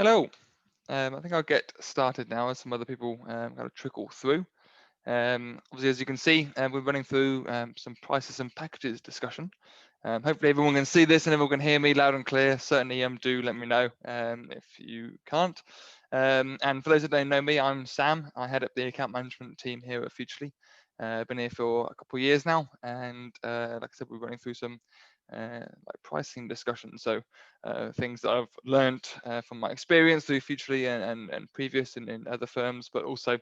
Hello. I think I'll get started now as some other people kind of trickle through. Obviously, as you can see, we're running through some prices and packages discussion. Hopefully everyone can see this and everyone can hear me loud and clear. Certainly do let me know if you can't. And for those that don't know me, I'm Sam. I head up the account management team here at Futurely. Been here for a couple of years now, and like I said, we're running through some like pricing discussion. So things that I've learned from my experience through Futurely and previous in other firms, but also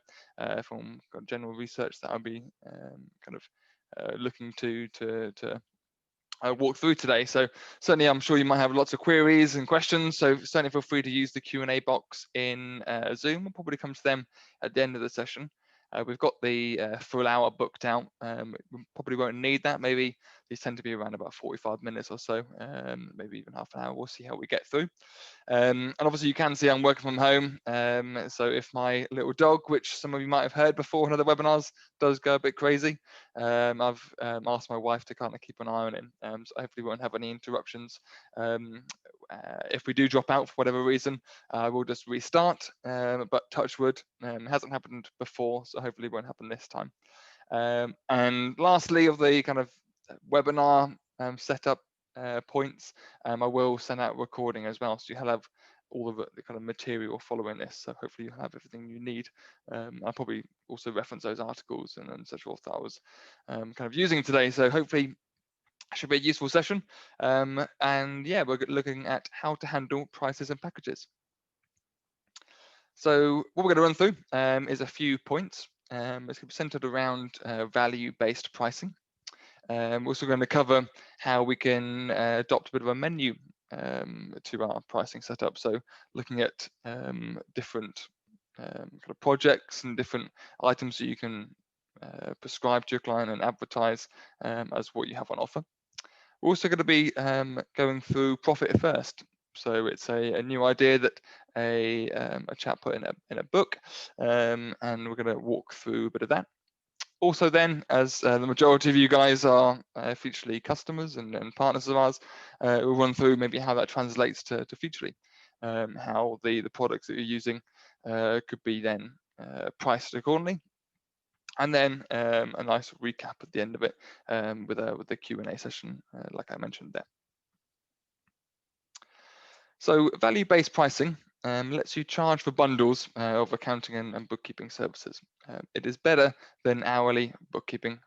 from general research that I'll be kind of looking to walk through today. So certainly I'm sure you might have lots of queries and questions, so certainly feel free to use the Q&A box in Zoom. We'll probably come to them at the end of the session. We've got the full hour booked out. We probably won't need that. Maybe these tend to be around about 45 minutes or so, maybe even half an hour. We'll see how we get through. And obviously you can see I'm working from home. So if my little dog, which some of you might have heard before in other webinars, does go a bit crazy, I've asked my wife to kind of keep an eye on him. So hopefully we won't have any interruptions. If we do drop out for whatever reason, we'll just restart, but touch wood, hasn't happened before, so hopefully it won't happen this time. And lastly, of the kind of webinar setup points, I will send out a recording as well, so you'll have all of the kind of material following this, so hopefully you'll have everything you need. I'll probably also reference those articles and so forth that I was kind of using today, so hopefully should be a useful session. And yeah, we're looking at how to handle prices and packages. So what we're going to run through is a few points. It's going to be centered around value-based pricing. We're also going to cover how we can adopt a bit of a menu to our pricing setup. So looking at different kind of projects and different items that you can prescribe to your client and advertise as what you have on offer. We're also going to be going through profit first. So it's a new idea that a chap put in a book, and we're going to walk through a bit of that. Also then, as the majority of you guys are Futurely customers and partners of ours, we'll run through maybe how that translates to Futurely, how the products that you're using could be then priced accordingly. And then a nice recap at the end of it with the Q&A session, like I mentioned there. So value-based pricing lets you charge for bundles of accounting and bookkeeping services. It is better than hourly bookkeeping,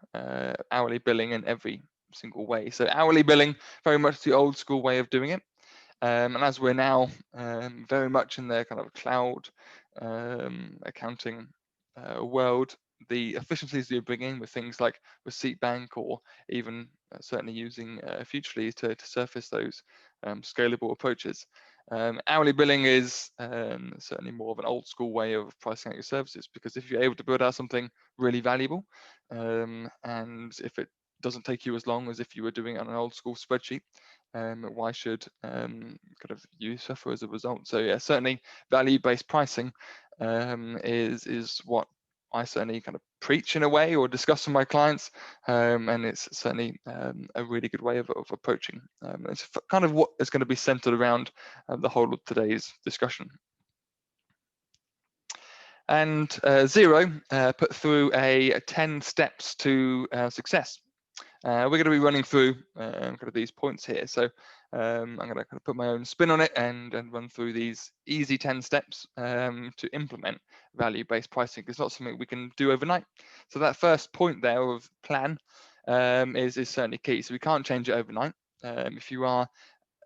hourly billing in every single way. So hourly billing, very much the old school way of doing it. And as we're now very much in the kind of cloud accounting world, the efficiencies that you bring in with things like Receipt Bank or even certainly using Futurely to surface those scalable approaches. Hourly billing is certainly more of an old school way of pricing out your services, because if you're able to build out something really valuable and if it doesn't take you as long as if you were doing it on an old school spreadsheet, why should kind of you suffer as a result? So yeah, certainly value-based pricing is what I certainly kind of preach in a way or discuss with my clients, and it's certainly a really good way of approaching. It's kind of what is going to be centered around the whole of today's discussion. And Zero put through a 10 steps to success. We're going to be running through kind of these points here. So I'm going to kind of put my own spin on it and run through these easy 10 steps to implement value-based pricing. It's not something we can do overnight. So that first point there of plan is certainly key. So we can't change it overnight. If you are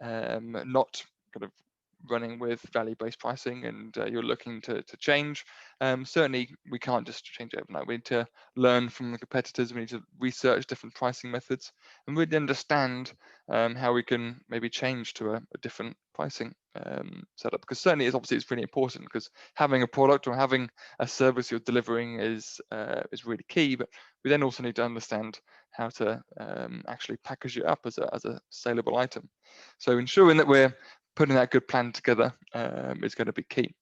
not kind of running with value-based pricing and you're looking to change, certainly we can't just change it overnight. We need to learn from the competitors. We need to research different pricing methods and really understand how we can maybe change to a different pricing setup, because certainly it's pretty important, because having a product or having a service you're delivering is really key, but we then also need to understand how to actually package it up as a saleable item. So ensuring that we're putting that good plan together is going to be key.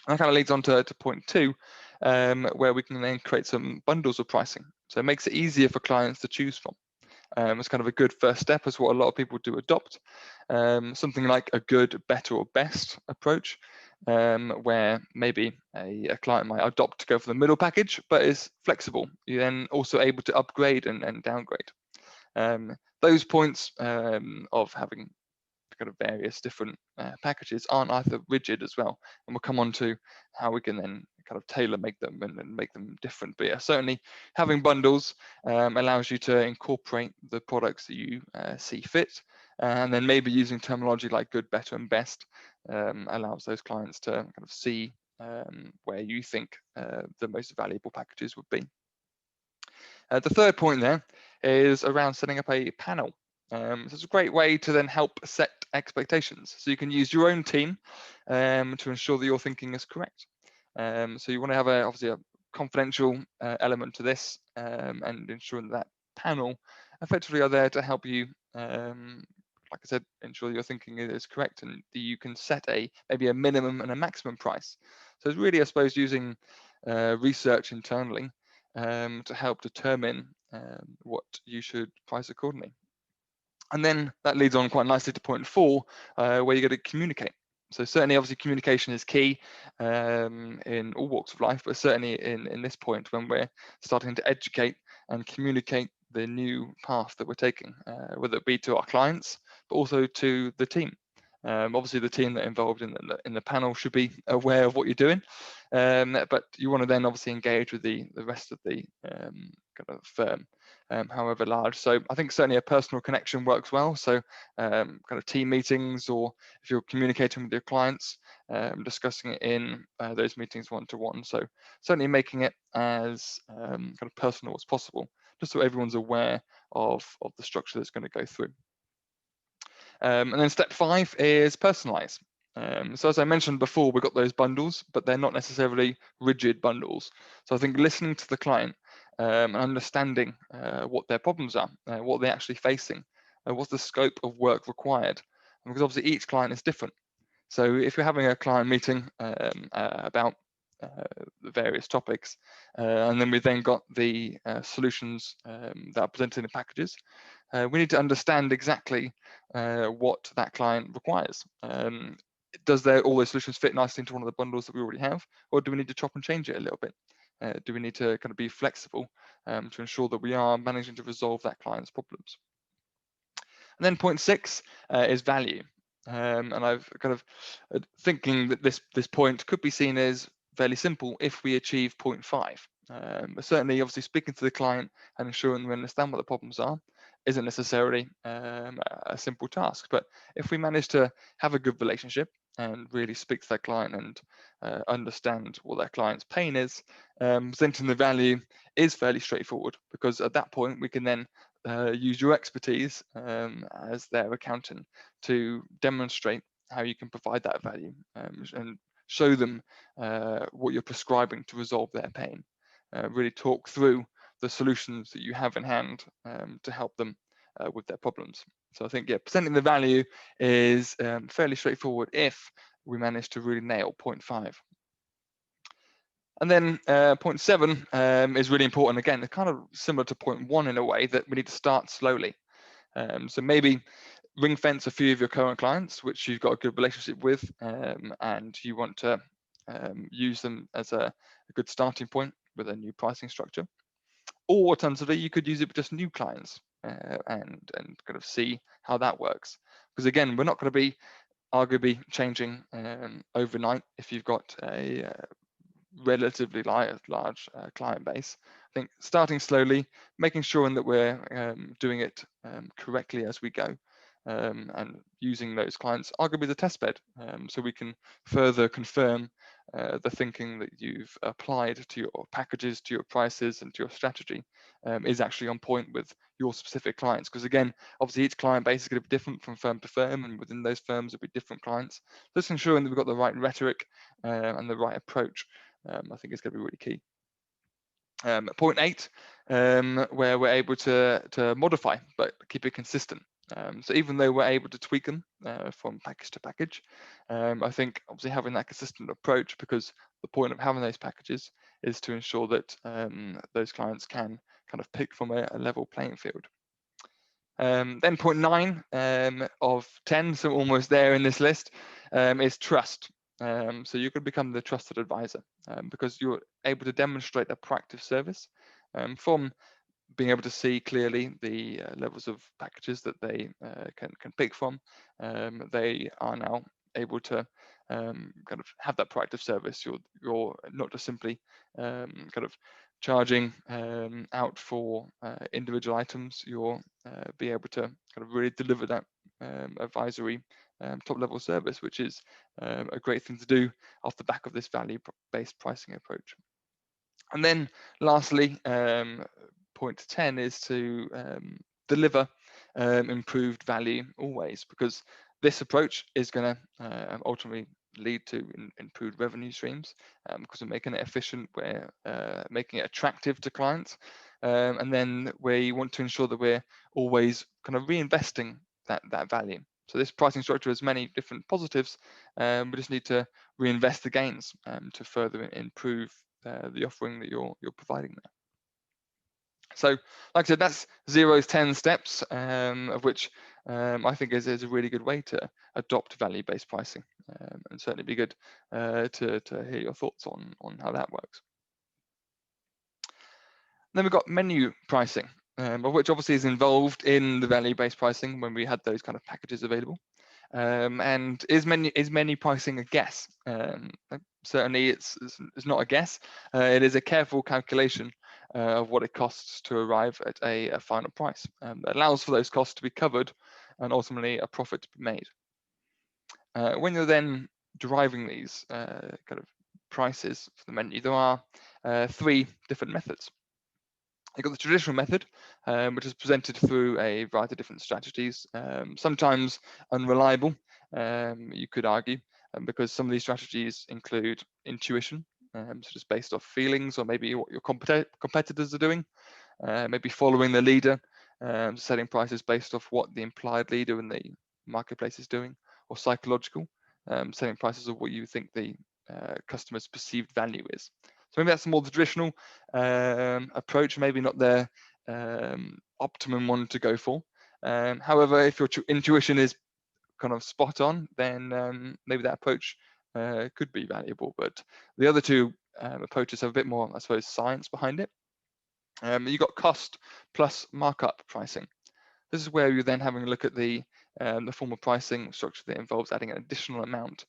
And that kind of leads on to point 2, where we can then create some bundles of pricing. So it makes it easier for clients to choose from. It's kind of a good first step, as what a lot of people do adopt. Something like a good, better, or best approach, where maybe a client might adopt to go for the middle package, but is flexible. You're then also able to upgrade and downgrade. Those points of having kind of various different packages aren't either rigid as well, and we'll come on to how we can then kind of tailor make them and make them different. But yeah, certainly having bundles allows you to incorporate the products that you see fit, and then maybe using terminology like good, better, and best allows those clients to kind of see where you think the most valuable packages would be. The third point there is around setting up a panel. So it's a great way to then help set expectations. So you can use your own team to ensure that your thinking is correct. So you want to have obviously a confidential element to this, and ensuring that panel effectively are there to help you, like I said, ensure your thinking is correct, and that you can set maybe a minimum and a maximum price. So it's really, I suppose, using research internally to help determine what you should price accordingly. And then that leads on quite nicely to point 4, where you're going to communicate. So certainly, obviously, communication is key in all walks of life, but certainly in this point when we're starting to educate and communicate the new path that we're taking, whether it be to our clients, but also to the team. Obviously, the team that are involved in the panel should be aware of what you're doing, but you want to then obviously engage with the rest of the kind of firm, however large. So I think certainly a personal connection works well. So kind of team meetings, or if you're communicating with your clients, discussing it in those meetings one-to-one. So certainly making it as kind of personal as possible, just so everyone's aware of the structure that's going to go through. And then step 5 is personalize. So as I mentioned before, we've got those bundles, but they're not necessarily rigid bundles. So I think listening to the client and understanding what their problems are, what they're actually facing, what's the scope of work required, because obviously each client is different. So if you're having a client meeting about the various topics, and then we've then got the solutions that are presented in packages, we need to understand exactly what that client requires. Does all those solutions fit nicely into one of the bundles that we already have, or do we need to chop and change it a little bit? Do we need to kind of be flexible to ensure that we are managing to resolve that client's problems? And then point 6 is value. And I've kind of thinking that this point could be seen as fairly simple if we achieve point 5. But certainly, obviously, speaking to the client and ensuring we understand what the problems are isn't necessarily a simple task. But if we manage to have a good relationship and really speak to that client and understand what that client's pain is, presenting the value is fairly straightforward, because at that point we can then use your expertise as their accountant to demonstrate how you can provide that value, and show them what you're prescribing to resolve their pain. Really talk through the solutions that you have in hand to help them with their problems. So I think, yeah, presenting the value is fairly straightforward if we manage to really nail point 5. And then point 7 is really important. Again, it's kind of similar to point 1 in a way, that we need to start slowly. So maybe ring fence a few of your current clients, which you've got a good relationship with, and you want to use them as a good starting point with a new pricing structure. Or alternatively, you could use it with just new clients and kind of see how that works. Because again, we're not going to be arguably changing overnight if you've got a relatively large client base. I think starting slowly, making sure that we're doing it correctly as we go, and using those clients arguably as a test bed, so we can further confirm the thinking that you've applied to your packages, to your prices, and to your strategy is actually on point with your specific clients. Because again, obviously each client base is going to be different from firm to firm, and within those firms will be different clients. Just ensuring that we've got the right rhetoric and the right approach, I think is going to be really key. Point 8, where we're able to modify but keep it consistent. So even though we're able to tweak them from package to package, I think obviously having that consistent approach, because the point of having those packages is to ensure that those clients can kind of pick from a level playing field. Then point 9 of 10, so almost there in this list, is trust. So you could become the trusted advisor because you're able to demonstrate a proactive service from being able to see clearly the levels of packages that they can pick from. They are now able to kind of have that proactive service. You're not just simply kind of charging out for individual items. You'll be able to kind of really deliver that advisory top level service, which is a great thing to do off the back of this value-based pricing approach. And then lastly, point 10 is to deliver improved value always, because this approach is going to ultimately lead to improved revenue streams because we're making it efficient, we're making it attractive to clients, and then we want to ensure that we're always kind of reinvesting that value. So this pricing structure has many different positives. We just need to reinvest the gains to further improve the offering that you're providing there. So, like I said, that's Xero's 10 steps, of which I think is a really good way to adopt value-based pricing, and certainly be good to hear your thoughts on how that works. Then we've got menu pricing, of which obviously is involved in the value-based pricing when we had those kind of packages available. And is menu pricing a guess? Certainly, it's not a guess. It is a careful calculation of what it costs to arrive at a final price. That allows for those costs to be covered and ultimately a profit to be made. When you're then deriving these kind of prices for the menu, there are 3 different methods. You've got the traditional method, which is presented through a variety of different strategies, sometimes unreliable, you could argue, because some of these strategies include intuition, so just based off feelings or maybe what your competitors are doing, maybe following the leader, setting prices based off what the implied leader in the marketplace is doing, or psychological, setting prices of what you think the customer's perceived value is. So maybe that's more the traditional approach, maybe not the optimum one to go for. However, if your intuition is kind of spot on, then maybe that approach could be valuable. But the other 2 approaches have a bit more, I suppose, science behind it. You've got cost plus markup pricing. This is where you're then having a look at the form of pricing structure that involves adding an additional amount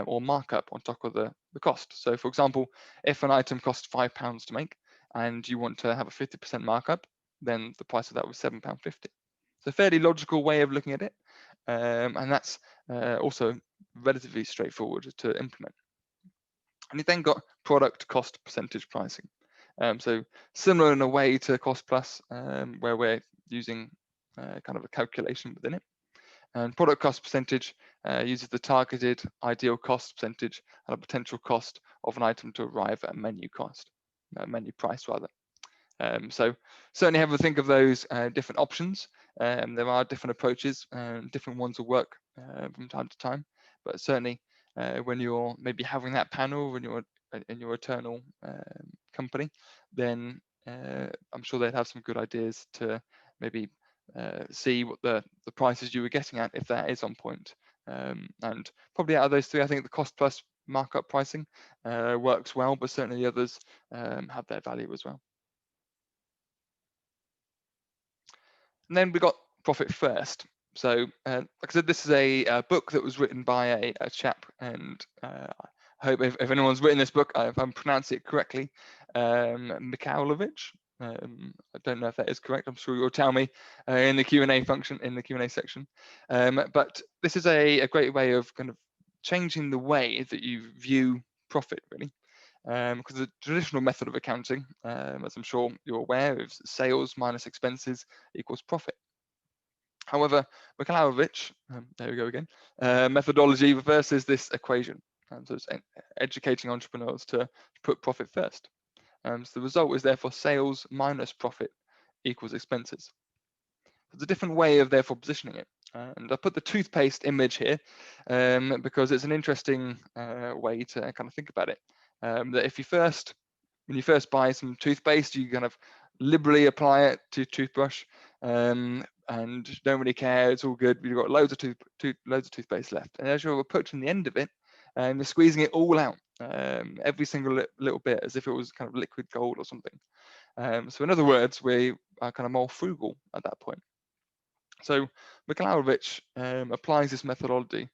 or markup on top of the cost. So for example, if an item costs £5 to make and you want to have a 50% markup, then the price of that was £7.50. It's a fairly logical way of looking at it, and that's also relatively straightforward to implement. And you've then got product cost percentage pricing. So similar in a way to cost plus, where we're using kind of a calculation within it. And product cost percentage uses the targeted ideal cost percentage and a potential cost of an item to arrive at a menu cost, menu price rather. So certainly have a think of those different options. There are different approaches, different ones will work from time to time, but certainly when you're maybe having that panel when you're in your eternal company, then I'm sure they'd have some good ideas to maybe see what the prices you were getting at, if that is on point. And probably out of those 3, I think the cost plus markup pricing works well, but certainly the others have their value as well. And then we got profit first. So like I said, this is a book that was written by a chap, and I hope if anyone's written this book, if I'm pronouncing it correctly, Mikhailovich. I don't know if that is correct. I'm sure you'll tell me in the Q&A function, in the Q&A section. But this is a great way of kind of changing the way that you view profit, really. Because the traditional method of accounting, as I'm sure you're aware, is sales minus expenses equals profit. However, Mikhailovich, there we go again, methodology reverses this equation. So it's educating entrepreneurs to put profit first. So the result is therefore sales minus profit equals expenses. It's a different way of therefore positioning it. And I put the toothpaste image here because it's an interesting way to kind of think about it. That if when you first buy some toothpaste, you kind of liberally apply it to your toothbrush, and don't really care, it's all good, you've got loads of toothpaste left, and as you're approaching the end of it, you're squeezing it all out, every single little bit, as if it was kind of liquid gold or something. So in other words, we are kind of more frugal at that point. So Mikhailovich applies this methodology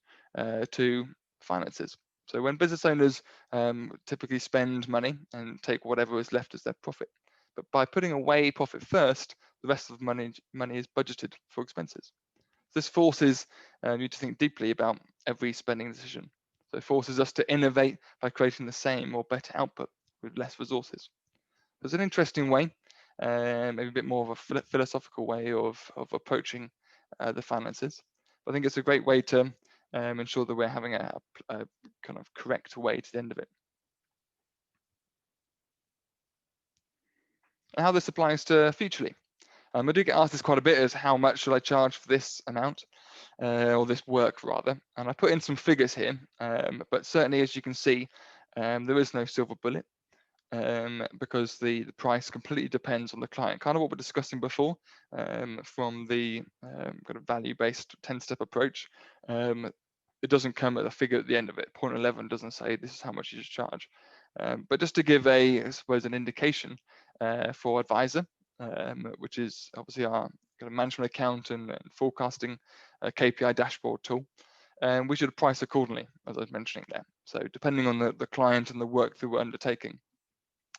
to finances. So when business owners typically spend money and take whatever is left as their profit, but by putting away profit first, the rest of the money is budgeted for expenses. This forces you to think deeply about every spending decision. So it forces us to innovate by creating the same or better output with less resources. It's an interesting way, maybe a bit more of a philosophical way of approaching the finances. But I think it's a great way to ensure that we're having a kind of correct way to the end of it. And how this applies to Futurely. I do get asked this quite a bit, as how much should I charge for this amount, or this work rather. And I put in some figures here, but certainly as you can see, there is no silver bullet. Because the price completely depends on the client, kind of what we're discussing before, from the kind of value-based 10-step approach. It doesn't come at a figure at the end of it. Point 11 doesn't say this is how much you should charge. But just to give I suppose, an indication for Advisor, which is obviously our kind of management account and forecasting KPI dashboard tool, we should price accordingly, as I was mentioning there. So depending on the client and the work that we're undertaking.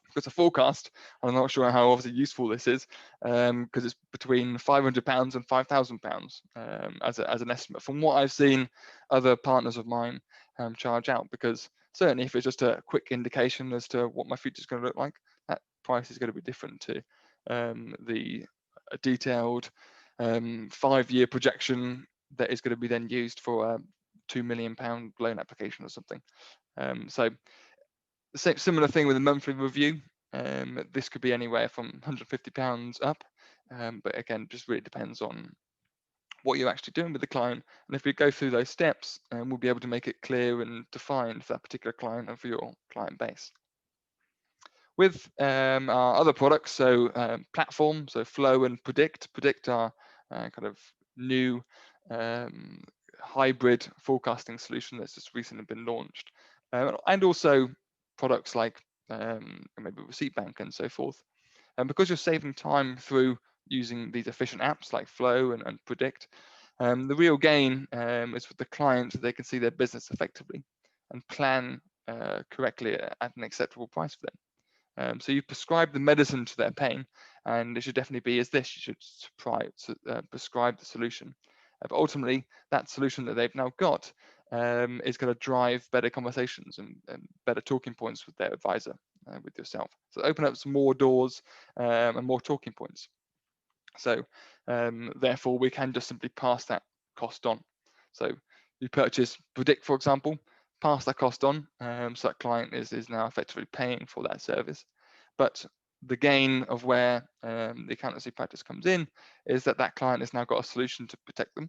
Because a forecast, I'm not sure how obviously useful this is, because it's between £500 and £5,000 as an estimate. From what I've seen other partners of mine charge out, because certainly if it's just a quick indication as to what my future is going to look like, that price is going to be different to the detailed 5-year projection that is going to be then used for a £2 million loan application or something. So similar thing with a monthly review. This could be anywhere from £150 up, but again, just really depends on what you're actually doing with the client. And if we go through those steps, we'll be able to make it clear and defined for that particular client and for your client base. With our other products, so platform, so Flow and Predict. Predict are kind of new hybrid forecasting solution that's just recently been launched, and also products like maybe Receipt Bank and so forth. And because you're saving time through using these efficient apps like Flow and Predict, the real gain is with the client, so they can see their business effectively and plan correctly at an acceptable price for them. So you prescribe the medicine to their pain, and it should definitely be as this. You should prescribe the solution. But ultimately, that solution that they've now got is going to drive better conversations and better talking points with their advisor, with yourself. So open up some more doors and more talking points. So therefore, we can just simply pass that cost on. So you purchase Predict, for example, pass that cost on, so that client is now effectively paying for that service. But the gain of where the accountancy practice comes in is that that client has now got a solution to protect them.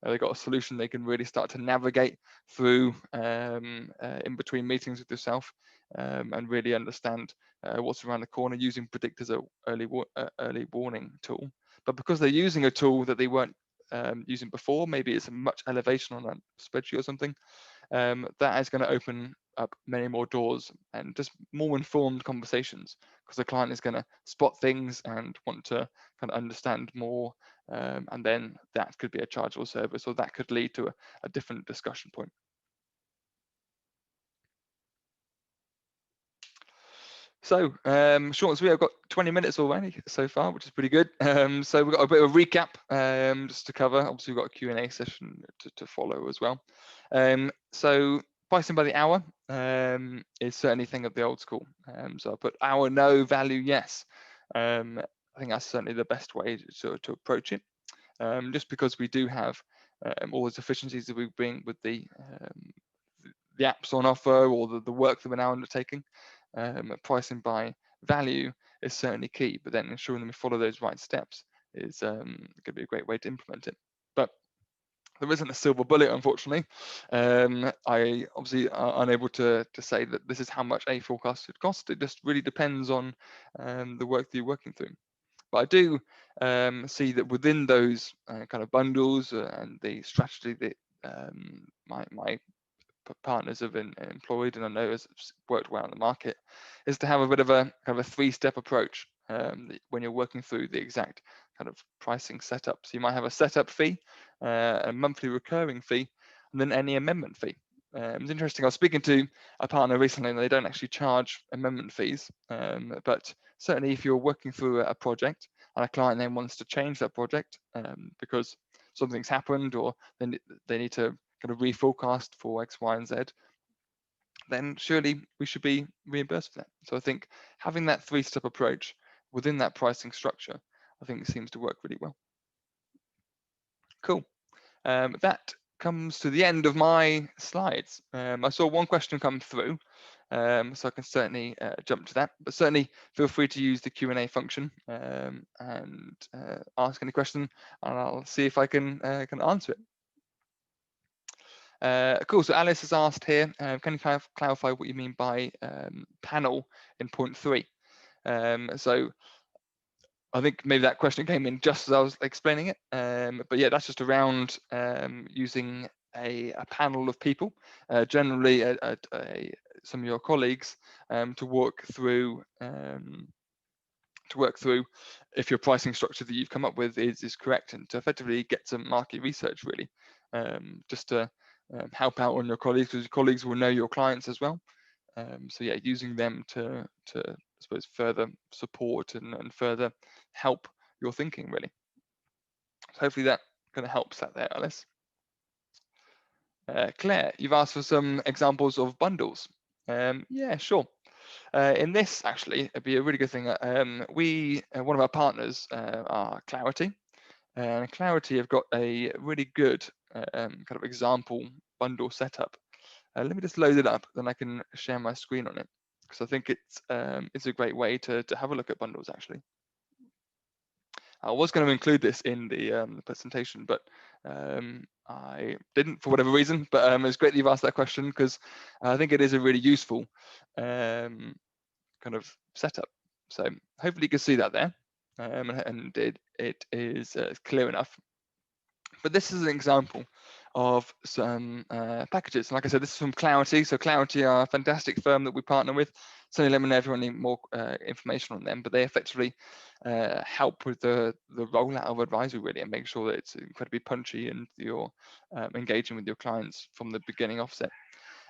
They've got a solution they can really start to navigate through in between meetings with yourself, and really understand what's around the corner, using Predict as an early warning tool. But because they're using a tool that they weren't using before, maybe it's a much elevation on a spreadsheet or something, that is going to open up many more doors and just more informed conversations, because the client is going to spot things and want to kind of understand more, and then that could be a chargeable service, or that could lead to a different discussion point. So short and sweet, I've got 20 minutes already so far, which is pretty good. So we've got a bit of a recap just to cover. Obviously, we've got a Q&A session to follow as well. So pricing by the hour is certainly a thing of the old school. So I put hour no, value yes. I think that's certainly the best way to approach it, just because we do have all those efficiencies that we bring with the apps on offer, or the work that we're now undertaking. Pricing by value is certainly key, but then ensuring that we follow those right steps is going to be a great way to implement it. But there isn't a silver bullet, unfortunately. I obviously are unable to say that this is how much a forecast should cost. It just really depends on the work that you're working through. But I do see that within those kind of bundles and the strategy that my partners have been employed, and I know has worked well in the market, is to have a bit of a kind of a three-step approach when you're working through the exact kind of pricing setup. So you might have a setup fee, a monthly recurring fee, and then any amendment fee. It's interesting. I was speaking to a partner recently, and they don't actually charge amendment fees, but certainly if you're working through a project and a client then wants to change that project because something's happened, or then they need to kind of reforecast for X, Y, and Z, then surely we should be reimbursed for that. So I think having that three-step approach within that pricing structure, I think seems to work really well. Cool. That comes to the end of my slides. I saw one question come through, so I can certainly jump to that, but certainly feel free to use the Q&A function and ask any question, and I'll see if I can answer it. Cool, so Alice has asked here, can you clarify what you mean by panel in point 3? So I think maybe that question came in just as I was explaining it, but yeah, that's just around using a panel of people, generally some of your colleagues, to work through if your pricing structure that you've come up with is correct, and to effectively get some market research, really, just to help out on your colleagues, because your colleagues will know your clients as well. So yeah, using them to I suppose further support and further help your thinking, really. So hopefully that kind of helps out there, Alice. Claire, you've asked for some examples of bundles. Yeah, sure. In this, actually, it'd be a really good thing. One of our partners are Clarity, and Clarity have got a really good kind of example bundle setup. Let me just load it up, then I can share my screen on it, because I think it's a great way to have a look at bundles, actually. I was going to include this in the presentation, but I didn't for whatever reason. But it's great that you've asked that question, because I think it is a really useful kind of setup. So hopefully you can see that there, and it is clear enough. But this is an example of some packages. And like I said, this is from Clarity. So Clarity are a fantastic firm that we partner with. So let me know if you need more information on them, but they effectively help with the rollout of advisory, really, and make sure that it's incredibly punchy and you're engaging with your clients from the beginning offset.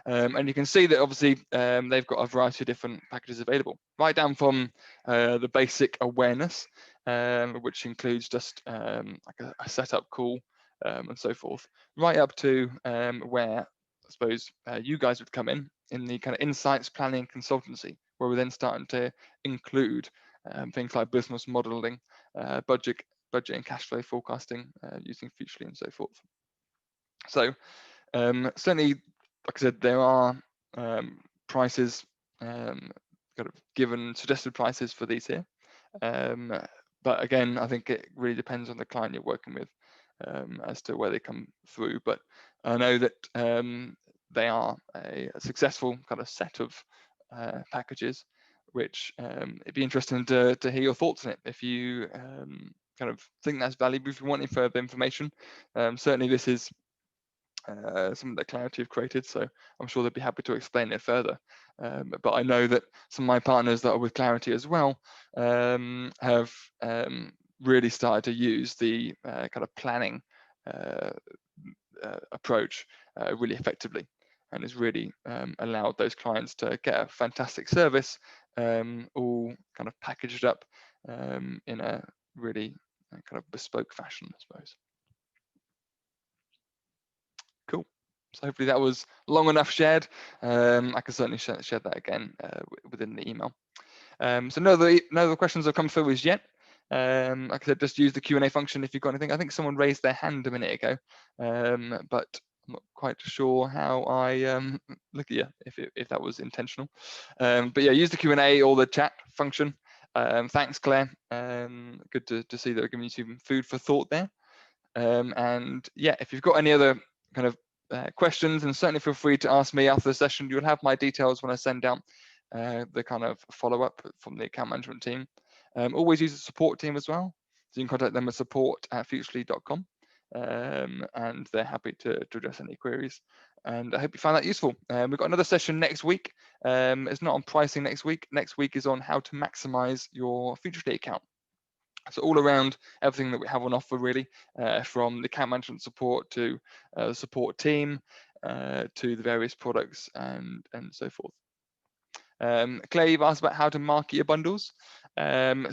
And you can see that obviously they've got a variety of different packages available, right down from the basic awareness, which includes just like a setup call and so forth, right up to where I suppose you guys would come in the kind of insights planning consultancy, where we're then starting to include things like business modeling, budget and cash flow forecasting using Futurely and so forth. So certainly, like I said, there are prices, kind of given suggested prices for these here. But again, I think it really depends on the client you're working with as to where they come through. But I know that they are a successful kind of set of packages, which it'd be interesting to hear your thoughts on it. If you kind of think that's valuable, if you want any further information, certainly this is something that Clarity have created, so I'm sure they'd be happy to explain it further. But I know that some of my partners that are with Clarity as well have really started to use the kind of planning approach really effectively, and has really allowed those clients to get a fantastic service, all kind of packaged up in a really kind of bespoke fashion, I suppose. Cool. So hopefully that was long enough shared. I can certainly share that again within the email. So no other questions have come through as yet. Like I said, just use the Q&A function if you've got anything. I think someone raised their hand a minute ago, but I'm not quite sure how I look at you if that was intentional. But yeah, use the Q&A or the chat function. Thanks, Claire. Good to see that we're giving you some food for thought there. And yeah, if you've got any other kind of questions, and certainly feel free to ask me after the session. You'll have my details when I send out the kind of follow-up from the account management team. Always use the support team as well. So you can contact them at support@futurely.com, and they're happy to address any queries. And I hope you found that useful. We've got another session next week. It's not on pricing next week. Next week is on how to maximize your Futurely account. So all around everything that we have on offer, really, from the account management support to the support team, to the various products and so forth. Claire, you've asked about how to market your bundles. I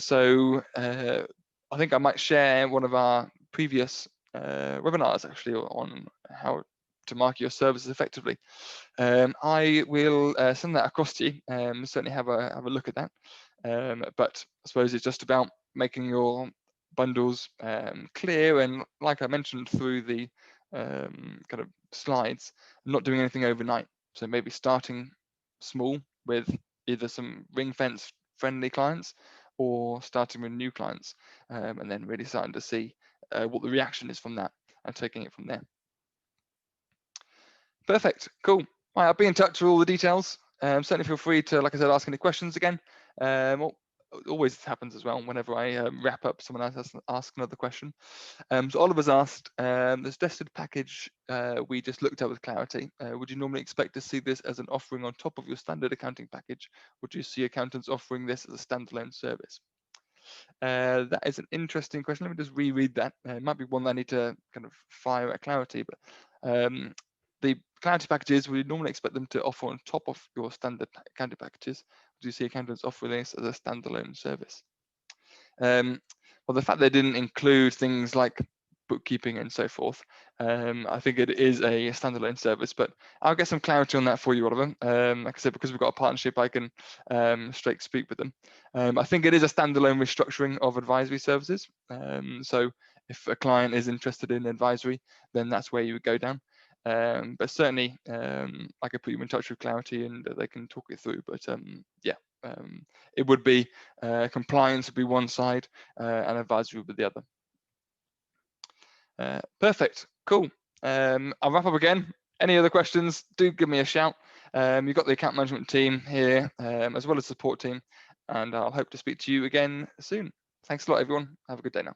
think I might share one of our previous webinars actually on how to market your services effectively. I will send that across to you. Certainly have a look at that. But I suppose it's just about making your bundles clear, and like I mentioned through the kind of slides, not doing anything overnight. So maybe starting small with either some ring fence friendly clients or starting with new clients, and then really starting to see what the reaction is from that and taking it from there. Perfect, cool. Right, I'll be in touch with all the details. Certainly feel free to, like I said, ask any questions again. Always happens as well whenever I wrap up, someone else has to ask another question. So Oliver's asked, this nested package we just looked at with Clarity, would you normally expect to see this as an offering on top of your standard accounting package? Would you see accountants offering this as a standalone service? That is an interesting question. Let me just reread that. It might be one that I need to kind of fire at Clarity, but the Clarity packages, we normally expect them to offer on top of your standard accounting packages. Do you see accountants offer this as a standalone service? Well, the fact they didn't include things like bookkeeping and so forth, I think it is a standalone service, but I'll get some clarity on that for you, Oliver. Like I said, because we've got a partnership, I can straight speak with them. I think it is a standalone restructuring of advisory services. So if a client is interested in advisory, then that's where you would go down. But certainly, I could put you in touch with Clarity and they can talk it through. But yeah, it would be compliance would be one side and advisory would be the other. Perfect, cool. I'll wrap up again. Any other questions, do give me a shout. You've got the account management team here, as well as support team, and I'll hope to speak to you again soon. Thanks a lot, everyone. Have a good day now.